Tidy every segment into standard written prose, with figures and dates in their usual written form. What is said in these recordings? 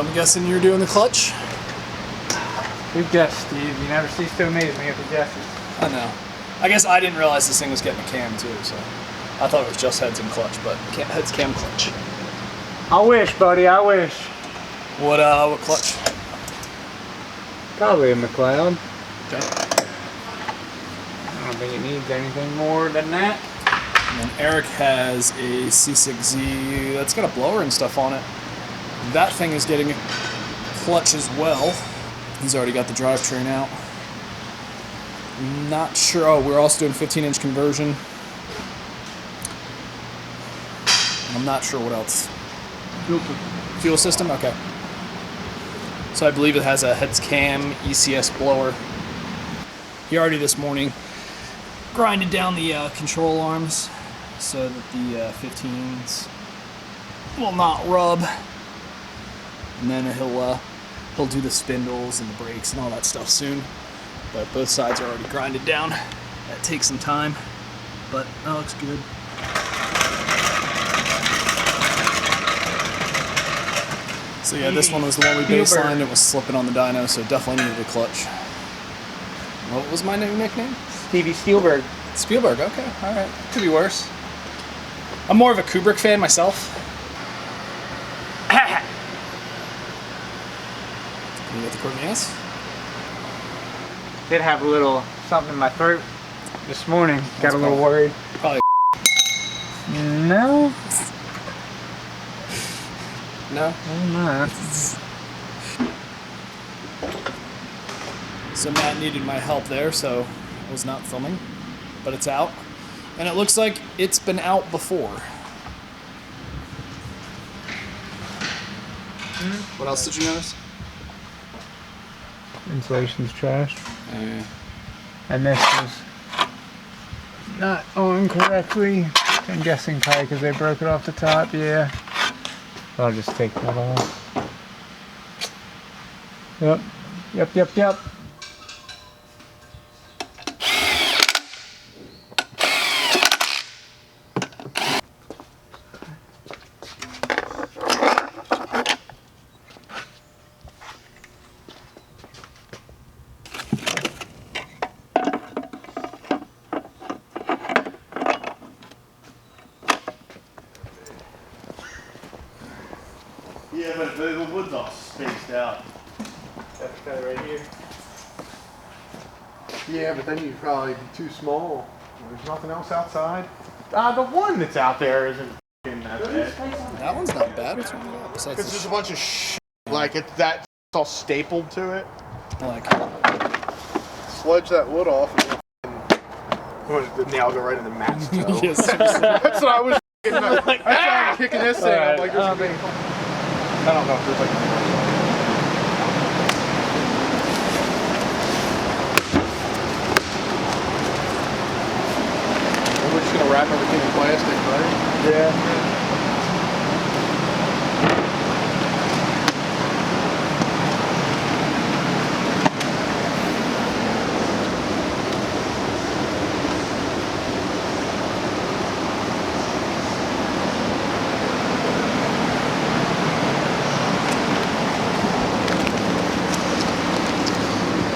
I'm guessing you're doing the clutch? Good guess, Steve. You never cease to amaze me with the guesses. I know. I guess I didn't realize this thing was getting a cam too, so I thought it was just heads and clutch, but heads, cam, clutch. I wish, buddy. I wish. What clutch? Probably a McLeod. Okay. I don't think it needs anything more than that. And then Eric has a C6Z that's got a blower and stuff on it. That thing is getting a clutch as well. He's already got the drivetrain out. Not sure. Oh, we're also doing 15-inch conversion. I'm not sure what else. Fuel system? Okay. So I believe it has a heads cam ECS blower. He already this morning grinded down the control arms so that the 15s will not rub. And then he'll do the spindles and the brakes and all that stuff soon. But both sides are already grinded down. That takes some time, but that looks good. So yeah, this one was the one we baselined. It was slipping on the dyno, so it definitely needed a clutch. What was my new nickname? Stevie Spielberg. Spielberg, okay, alright. Could be worse. I'm more of a Kubrick fan myself. Can you get the Corneas? Did have a little something in my throat this morning. Got a little worried. Probably. No. No? I'm not. So Matt needed my help there, so I was not filming. But it's out. And it looks like it's been out before. What else did you notice? Insulation's trashed. And this is not on correctly. I'm guessing probably because they broke it off the top, yeah. I'll just take that off. Yep. Yeah, but the wood's all spaced out. That's kind of right here. Yeah, but then you'd probably be too small. There's nothing else outside. The one that's out there isn't f***ing that bad. That one's not bad. What's wrong with that? Besides Because there's a bunch of shit. Like, that's all stapled to it. like, Sledge that wood off and the nail go right in the mat's toe. yes, That's what I was that's why I'm kicking this thing. I'm like, I don't know if there's like we're just gonna wrap everything in plastic, right? Yeah.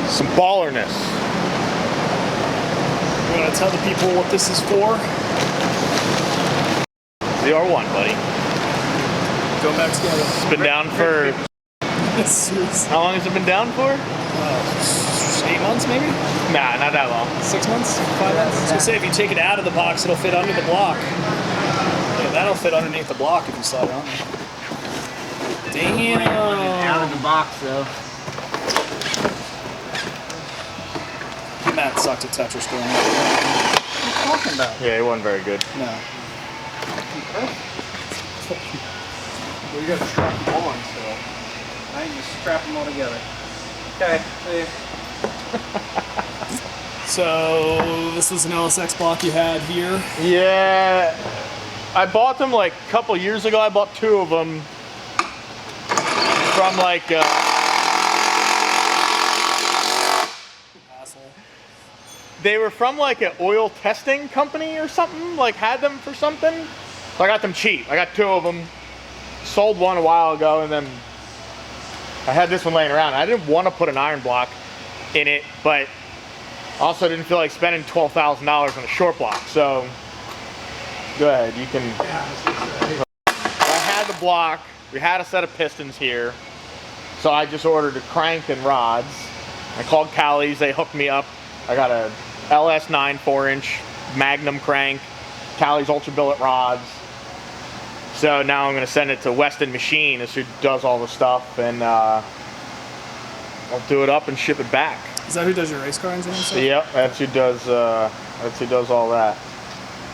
Some ballerness. You want to tell the people what this is for? The R1, buddy. Go back together. It's been down for... How long has it been down for? 8 months, maybe? Nah, not that long. 6 months? 5 months? I was gonna say, if you take it out of the box, it'll fit under the block. Yeah, that'll fit underneath the block if you slide it on there. Damn! Out of the box, though. Matt sucked at Tetris growing up. What are you talking about? Yeah, it wasn't very good. No. Well, you gotta strap them on, so... I can just strap them all together. Okay, see. So, this was an LSX block you had here. Yeah, I bought them like a couple years ago. I bought 2 of them from like... They were from like an oil testing company or something, like had them for something. So I got them cheap. I got 2 of them. Sold one a while ago and then I had this one laying around. I didn't want to put an iron block in it, but also didn't feel like spending $12,000 on a short block. So go ahead, you can. I had the block. We had a set of pistons here, so I just ordered a crank and rods. I called Callie's. They hooked me up. I got a LS9 4-inch Magnum crank, Callie's ultra billet rods. So now I'm going to send it to Weston Machine, who does all the stuff, and I'll do it up and ship it back. Is that who does your race car engine and stuff? Yep, that's who does all that.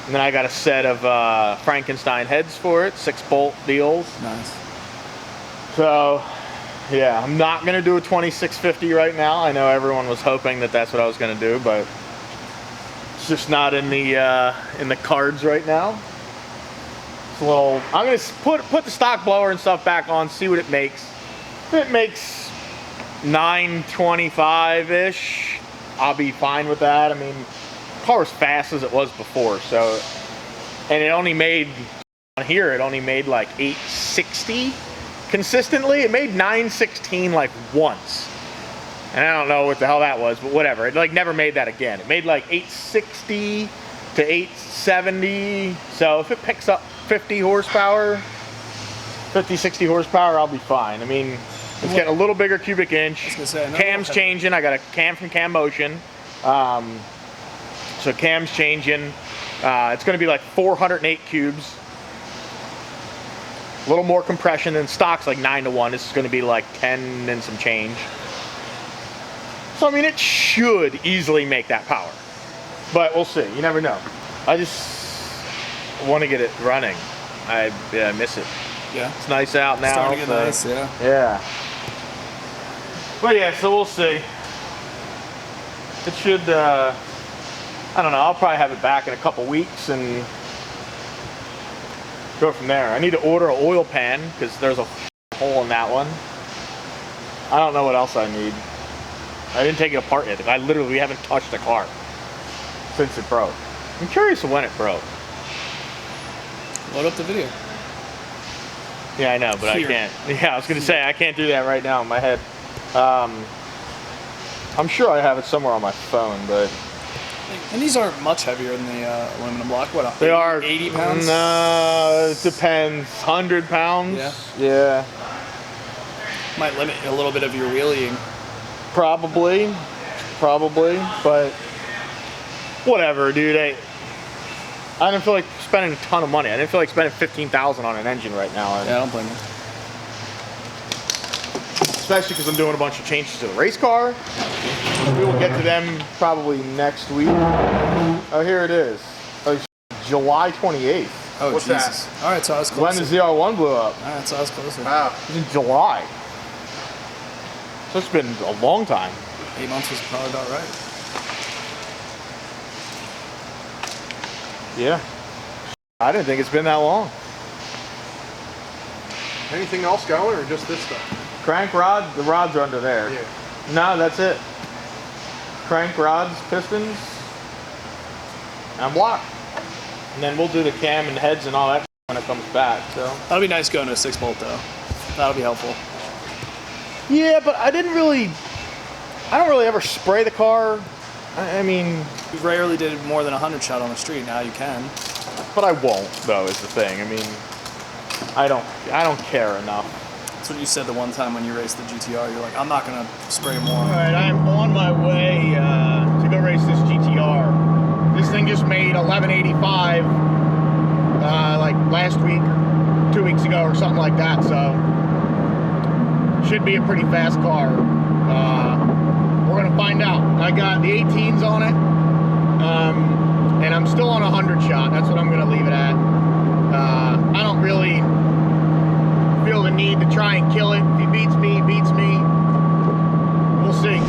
And then I got a set of Frankenstein heads for it, 6-bolt deals. Nice. So, yeah, I'm not going to do a 2650 right now. I know everyone was hoping that that's what I was going to do, but it's just not in the cards right now. It's a little. I'm going to put the stock blower and stuff back on, see what it makes. If it makes 925-ish, I'll be fine with that. I mean, the car was fast as it was before, so, and it only made, on here, it only made like 860 consistently. It made 916 like once. And I don't know what the hell that was, but whatever. It like never made that again. It made like 860 to 870. So if it picks up 50 horsepower, 50, 60 horsepower, I'll be fine. I mean, it's getting a little bigger cubic inch. I was gonna say, Cam's changing. I got a cam from Cam Motion. So cam's changing. It's going to be like 408 cubes. A little more compression than stock's like 9-to-1. This is going to be like 10 and some change. So I mean, it should easily make that power, but we'll see. You never know. I just want to get it running. I miss it. Yeah. It's nice out now. Starting to get nice, yeah. Yeah. But yeah, so we'll see. It should, I don't know, I'll probably have it back in a couple weeks and go from there. I need to order an oil pan because there's a hole in that one. I don't know what else I need. I didn't take it apart yet. We haven't touched the car since it broke. I'm curious when it broke. Load up the video. Yeah, I know, but Here. I can't. Yeah, I was going to say, I can't do that right now in my head. I'm sure I have it somewhere on my phone, but... And these aren't much heavier than the aluminum block. What, they are 80 pounds? No, it depends. 100 pounds? Yeah. Yeah. Might limit a little bit of your wheeling. Probably, but whatever, dude. I didn't feel like spending a ton of money. I didn't feel like spending $15,000 on an engine right now. Yeah, I don't blame you. Especially because I'm doing a bunch of changes to the race car. We will get to them probably next week. Oh, here it is. Oh, July 28th. Oh, What's Jesus. that? All right, so I was When closer. the ZR1 blew up. All right, so I was closer. Wow. It's in July. So it's been a long time. 8 months was probably about right. Yeah. I didn't think it's been that long. Anything else going or just this stuff? Crank rod, the rods are under there. Yeah. No, that's it. Crank rods, pistons, and block. And then we'll do the cam and heads and all that when it comes back. So That'll be nice going to a 6-bolt though. That'll be helpful. yeah, but I don't really ever spray the car. I mean, You rarely did more than 100 shot on the street. Now you can. but I won't though. Is the thing. I mean, I don't care enough. That's what you said the one time when you raced the GTR. You're like, I'm not gonna spray more. All right, I am on my way to go race this GTR. This thing just made 1185 like last week or 2 weeks ago or something like that. So should be a pretty fast car. We're gonna find out. I got the 18s on it, and I'm still on 100 shot. That's what I'm gonna leave it at. I don't really feel the need to try and kill it. If he beats me, he beats me. We'll see.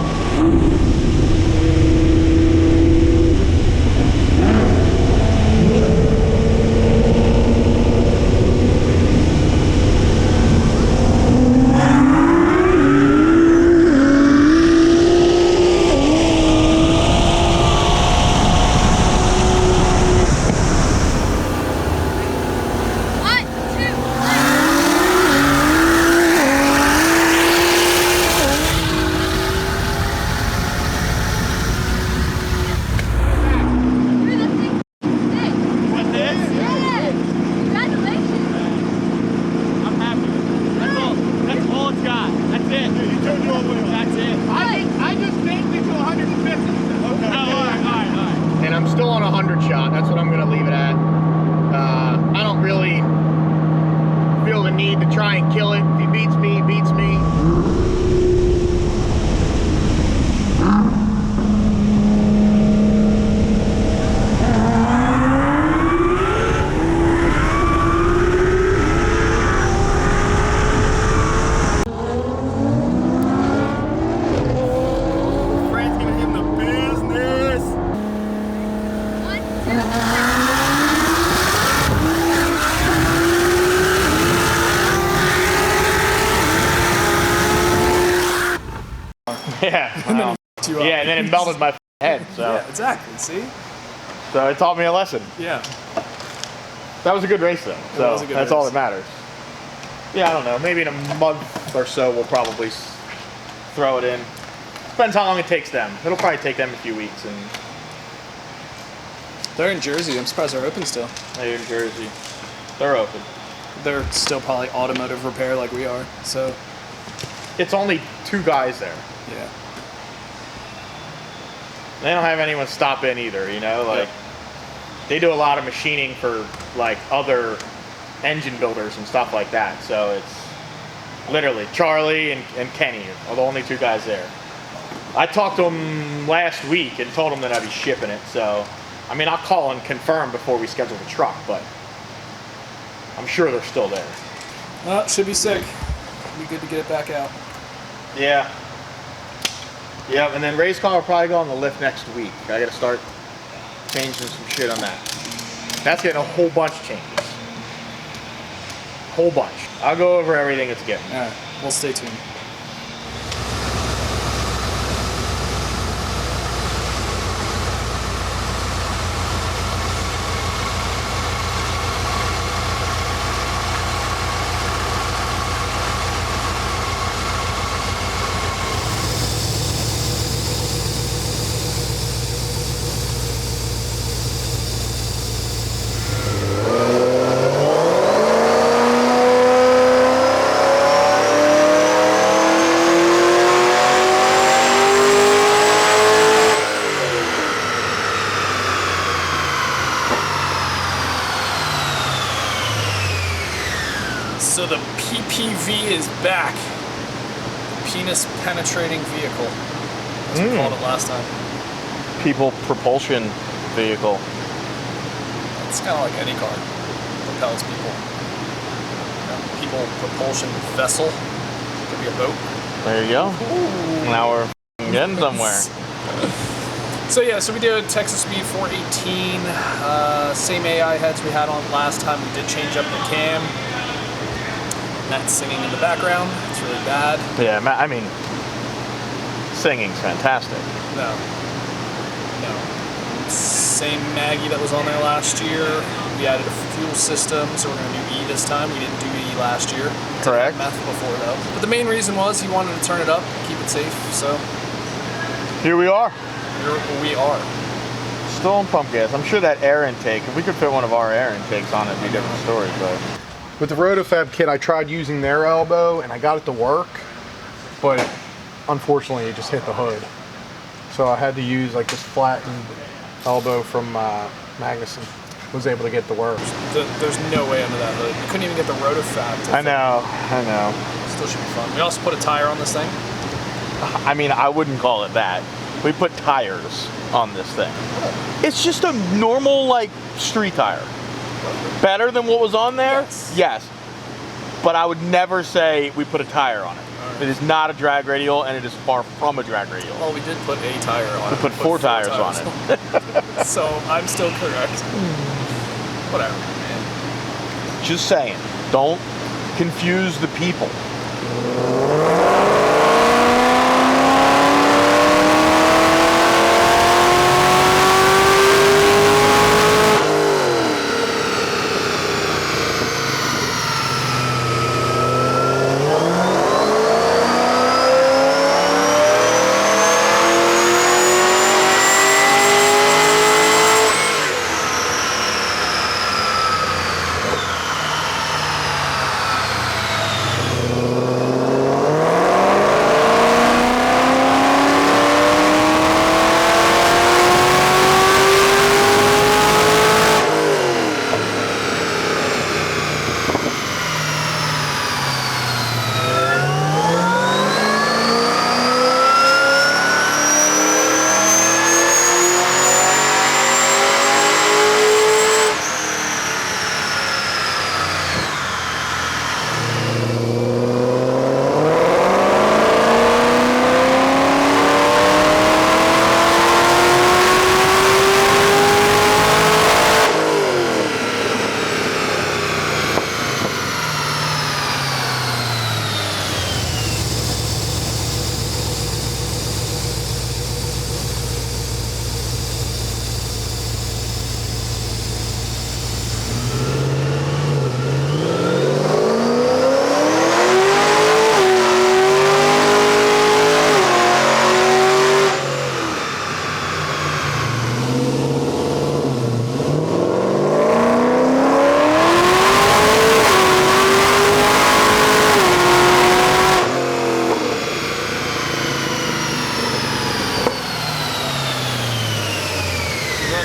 Yeah. And then Wow. it f***ed you up. Yeah, and then it melted my head. So. Yeah, exactly. See? So it taught me a lesson. Yeah. That was a good race though. So was a good that's race. all that matters. Yeah, I don't know. Maybe in a month or so we'll probably throw it in. Depends how long it takes them. It'll probably take them a few weeks. And They're in Jersey. I'm surprised they're open still. they're in Jersey. They're open. They're still probably automotive repair like we are. So, It's only 2 guys there. yeah. They don't have anyone stop in either, you know? Like, they do a lot of machining for, like, other engine builders and stuff like that. So it's literally Charlie and Kenny are the only 2 guys there. I talked to them last week and told them that I'd be shipping it. So, I mean, I'll call and confirm before we schedule the truck, but I'm sure they're still there. Well, it should be sick. Be good to get it back out. Yeah. Yeah, and then race car will probably go on the lift next week. I gotta start changing some shit on that. That's getting a whole bunch of changes. Whole bunch. I'll go over everything it's getting. All right. We'll stay tuned. So the PPV is back. The penis penetrating vehicle. As we called it last time. People propulsion vehicle. It's kind of like any car. Propels people. People propulsion vessel. Could be a boat. There you go. Now we're getting somewhere. So yeah, so we did Texas Speed 418. Same AI heads we had on last time. We did change up the cam. That's singing in the background. It's really bad. Yeah, I mean, singing's fantastic. No. Same Maggie that was on there last year. We added a fuel system, so we're going to do E this time. We didn't do E last year. Correct. Did meth before though. But the main reason was he wanted to turn it up, keep it safe. So Here we are. here we are. Still in pump gas. I'm sure that air intake, if we could fit one of our air intakes on it, it'd be a different story, but. With the Rotofab kit, I tried using their elbow and I got it to work, but unfortunately it just hit the hood. So I had to use like this flattened elbow from Magnuson. Was able to get to work. There's no way under that hood. You couldn't even get the Rotofab to I know. Still should be fun. We also put a tire on this thing. I mean, I wouldn't call it that. We put tires on this thing. It's just a normal, like, street tire. Better than what was on there? Yes. But I would never say we put a tire on it. It is not a drag radial, and it is far from a drag radial. Well, we did put a tire on it. We put 4 tires on it. So I'm still correct. Whatever, man. Just saying. Don't confuse the people.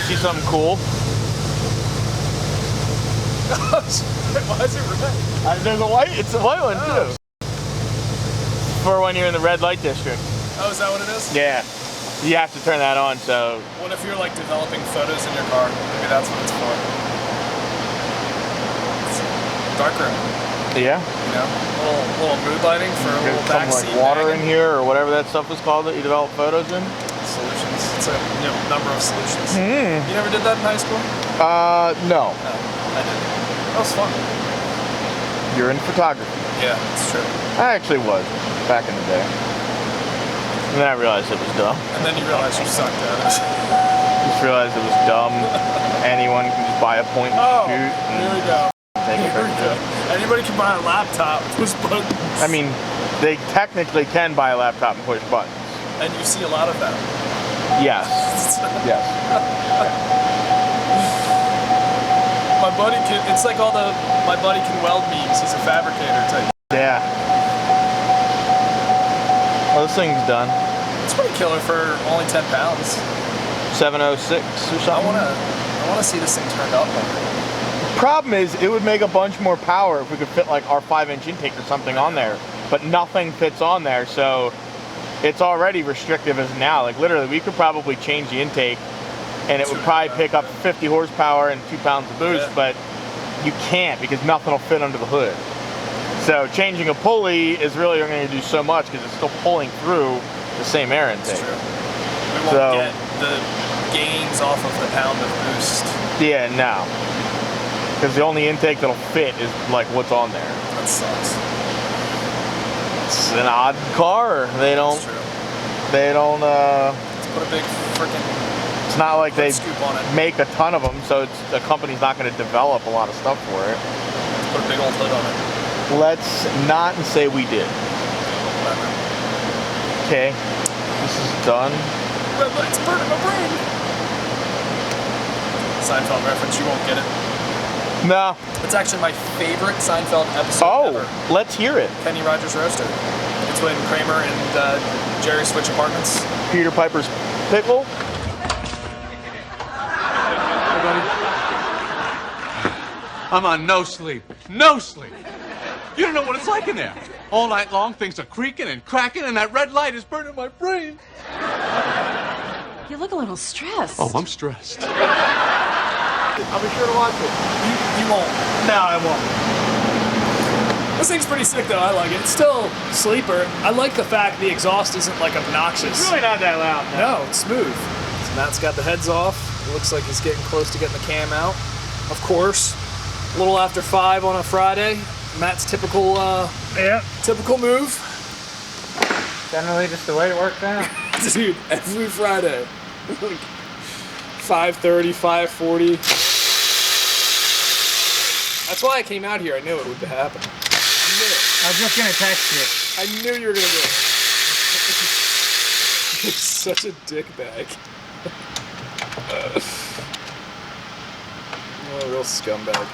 see something cool? Why is it red? There's a white. It's a white one too. For when you're in the red light district. Oh, is that what it is? Yeah. You have to turn that on. So. What if you're like developing photos in your car? Maybe that's what it's for. It's darker. Yeah. You know, a little mood lighting for a little backseat. Like water in here or whatever that stuff is called that you develop photos in. Solutions. It's a number of solutions. You never did that in high school? No. No, I did. That was fun. You're in photography. Yeah, it's true. I actually was back in the day. And then I realized it was dumb. And then you realized you sucked at it. Just realized it was dumb. Anyone can just buy a point and shoot. And here we go. take a Here we go. picture. Anybody can buy a laptop with push buttons. I mean, they technically can buy a laptop and push buttons. And you see a lot of that. Yes. Yes. My buddy can, it's like all the my buddy can weld memes. He's a fabricator type. Yeah. Well, this thing's done. It's pretty killer for only 10 pounds. 706 or something. I wanna see this thing turned up. Problem is, it would make a bunch more power if we could fit like our 5-inch intake or something on there, but nothing fits on there, so it's already restrictive as now. Like literally, we could probably change the intake, and it would probably pick up 50 horsepower and 2 pounds of boost, but you can't because nothing will fit under the hood. So changing a pulley is really only going to do so much because it's still pulling through the same air intake. That's true. We won't get the gains off of the pound of boost. Yeah, no. Because the only intake that'll fit is like what's on there. That sucks. It's an odd car. They don't. Let's put a big freaking. It's not like they scoop on it. make a ton of them, so the company's not going to develop a lot of stuff for it. Let's put a big old hood on it. Let's not say we did. Okay, this is done. Red light's burning my brain. Seinfeld reference. You won't get it. No. It's actually my favorite Seinfeld episode ever. Let's hear it. Kenny Rogers Roaster. It's when Kramer and Jerry switch apartments. Peter Piper's pickle. I'm on no sleep. No sleep. You don't know what it's like in there. All night long, things are creaking and cracking, and that red light is burning my brain. You look a little stressed. Oh, I'm stressed. I'll be sure to watch it. You won't. No, I won't. This thing's pretty sick though. I like it. It's still sleeper. I like the fact the exhaust isn't like obnoxious. It's really not that loud. No, it's smooth. So Matt's got the heads off. It looks like he's getting close to getting the cam out. Of course, a little after 5 on a Friday. Matt's typical typical move. Generally just the way it works out. Dude, every Friday. 5:30, 5:40. That's why I came out here. I knew it would happen. I knew it. I was just gonna text you. I knew you were gonna do it. You're such a dick bag. What a real scumbag.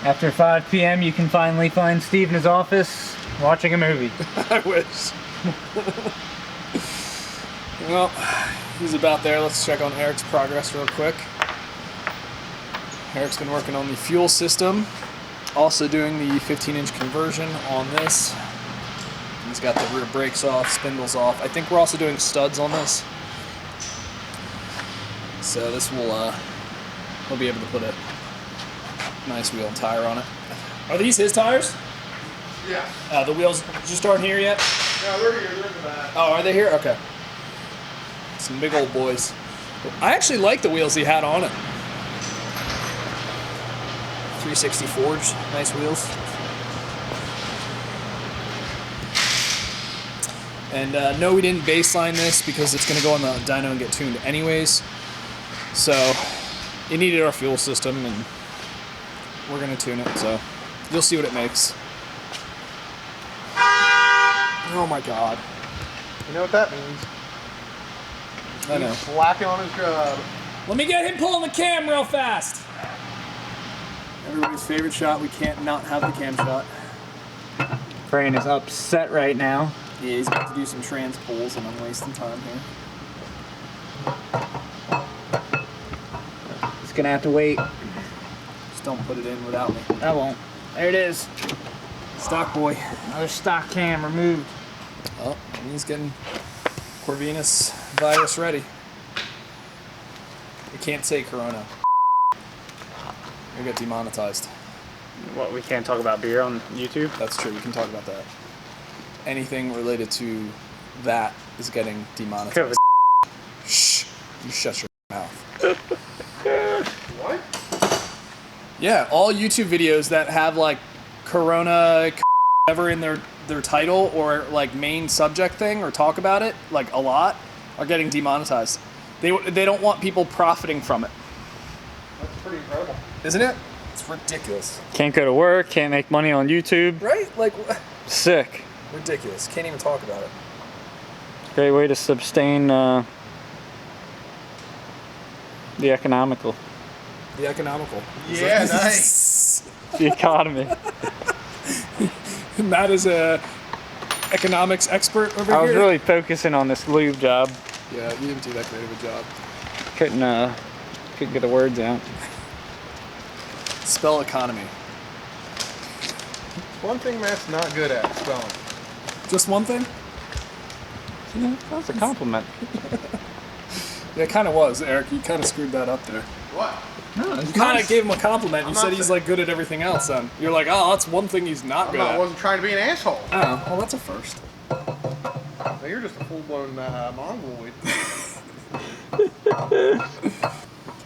After 5 p.m., you can finally find Steve in his office watching a movie. I wish. Well, he's about there. Let's check on Eric's progress real quick. Eric's been working on the fuel system. Also doing the 15-inch conversion on this. He's got the rear brakes off, spindles off. I think we're also doing studs on this. So this will, we'll be able to put a nice wheel and tire on it. Are these his tires? Yeah. The wheels just aren't here yet? No, they're here. They're in the back. Oh, are they here? Okay. Some big old boys. I actually like the wheels he had on it. 360 forged, nice wheels. And no, we didn't baseline this because it's going to go on the dyno and get tuned anyways. So it needed our fuel system, and we're going to tune it. So you'll see what it makes. Oh my God. You know what that means? I know. He's slacking on his job. Let me get him pulling the cam real fast. Everybody's favorite shot. We can't not have the cam shot. Fran is upset right now. Yeah, he's about to do some trans pulls, and I'm wasting time here. gonna have to wait. Just don't put it in without me. I won't. There it is. Stock boy. Another stock cam removed. Oh, he's getting Corvinus virus ready. We can't say Corona. We get demonetized. What, we can't talk about beer on YouTube? That's true. We can talk about that. Anything related to that is getting demonetized. Shh. You shut your mouth. What? Yeah, all YouTube videos that have like Corona whatever in their title or like main subject thing or talk about it like a lot are getting demonetized. They don't want people profiting from it. That's pretty incredible. Isn't it? It's ridiculous. Can't go to work, can't make money on YouTube. Right? Like, Sick. ridiculous. Can't even talk about it. Great way to sustain the economical. The economical. Yeah, nice. The economy. Matt is a economics expert over here. I was really focusing on this lube job. Yeah, you didn't do that great of a job. Couldn't get the words out. Spell economy. One thing Matt's not good at, spelling. Just one thing? Yeah, that's a compliment. Yeah, it kind of was, Eric. You kind of screwed that up there. What? No, You kind of gave him a compliment. You said he's like good at everything else. Then you're like, oh, that's one thing he's not good I at. wasn't trying to be an asshole. Oh, well, that's a first. Now you're just a full-blown mongoloid.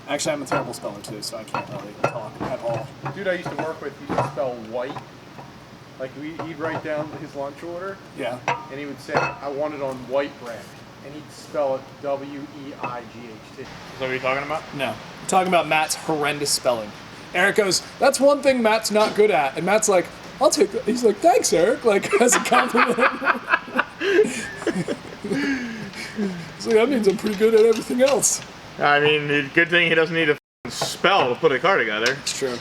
Actually, I'm a terrible speller too, so I can't really talk at all. Dude I used to work with used to spell white. Like he'd write down his lunch order, Yeah. and he would say, "I want it on white bread," and he'd spell it W-E-I-G-H-T. Is that what you're talking about? No. I'm talking about Matt's horrendous spelling. Eric goes, that's one thing Matt's not good at. And Matt's like, I'll take that. He's like, thanks, Eric. Like, as a compliment. So that means I'm pretty good at everything else. I mean, good thing he doesn't need to spell to put a car together. It's true.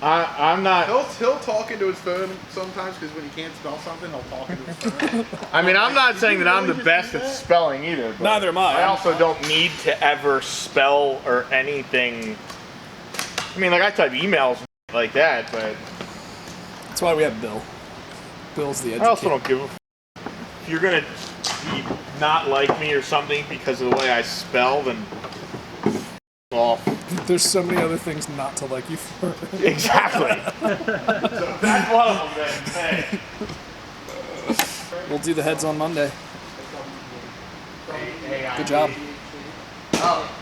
I'm not. He'll talk into his phone sometimes because when he can't spell something, he'll talk into his phone. I mean, I'm not saying that I'm the best at spelling either. But Neither am I. I also don't need to ever spell or anything. I mean, like I type emails like that, but That's why we have Bill. Bill's the educator. I also don't give a if you're gonna be not like me or something because of the way I spell, then well, There's so many other things not to like you for. exactly. So that's one of them. Then. Hey. We'll do the heads on Monday. Good job. Oh.